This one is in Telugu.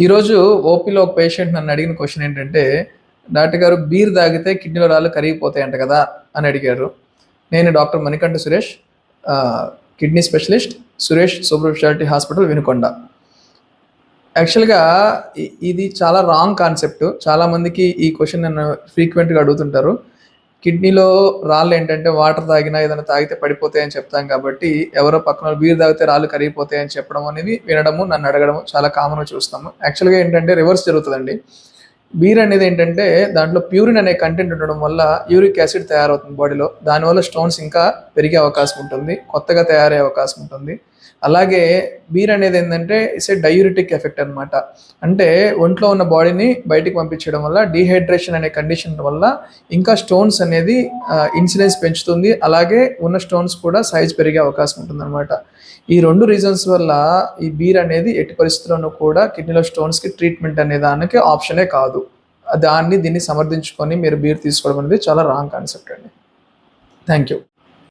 ఈరోజు ఓపీలో ఒక పేషెంట్ నన్ను అడిగిన క్వశ్చన్ ఏంటంటే, డాక్టర్ గారు బీర్ తాగితే కిడ్నీలో రాళ్ళు కరిగిపోతాయంట కదా అని అడిగారు. నేను doctor Manikanta Suresh, kidney specialist, Suresh super speciality hospital Vinukonda. యాక్చువల్గా ఇది చాలా రాంగ్ కాన్సెప్ట్. చాలామందికి ఈ క్వశ్చన్ నన్ను ఫ్రీక్వెంట్గా అడుగుతుంటారు. కిడ్నీలో రాళ్ళు ఏంటంటే వాటర్ తాగినా ఏదైనా తాగితే పడిపోతాయని చెప్తాం కాబట్టి, ఎవరో పక్కన బీర్ తాగితే రాళ్ళు కరిగిపోతాయని చెప్పడం అనేది వినడము, నన్ను అడగడము చాలా కామన్గా చూస్తాము. యాక్చువల్గా ఏంటంటే రివర్స్ జరుగుతుందండి. బీర్ అనేది ఏంటంటే దాంట్లో ప్యూరిన్ అనే కంటెంట్ ఉండడం వల్ల యూరిక్ యాసిడ్ తయారవుతుంది బాడీలో. దానివల్ల స్టోన్స్ ఇంకా పెరిగే అవకాశం ఉంటుంది, కొత్తగా తయారయ్యే అవకాశం ఉంటుంది. అలాగే బీర్ అనేది ఏంటంటే ఇట్స్ ఏ డయూరిటిక్ ఎఫెక్ట్ అనమాట. అంటే ఒంట్లో ఉన్న బాడీని బయటికి పంపించడం వల్ల డీహైడ్రేషన్ అనే కండిషన్ వల్ల ఇంకా స్టోన్స్ అనేది ఇన్సిడెన్స్ పెంచుతుంది. అలాగే ఉన్న స్టోన్స్ కూడా సైజ్ పెరిగే అవకాశం ఉంటుంది అనమాట. ఈ 2 రీజన్స్ వల్ల ఈ బీర్ అనేది ఎట్టి పరిస్థితుల్లోనూ కూడా కిడ్నీలో స్టోన్స్కి ట్రీట్మెంట్ అనే దానికి ఆప్షనే కాదు. దీన్ని సమర్థించుకొని మీరు బీర్ తీసుకోవడం అనేది చాలా రాంగ్ కాన్సెప్ట్ అండి. Thank you.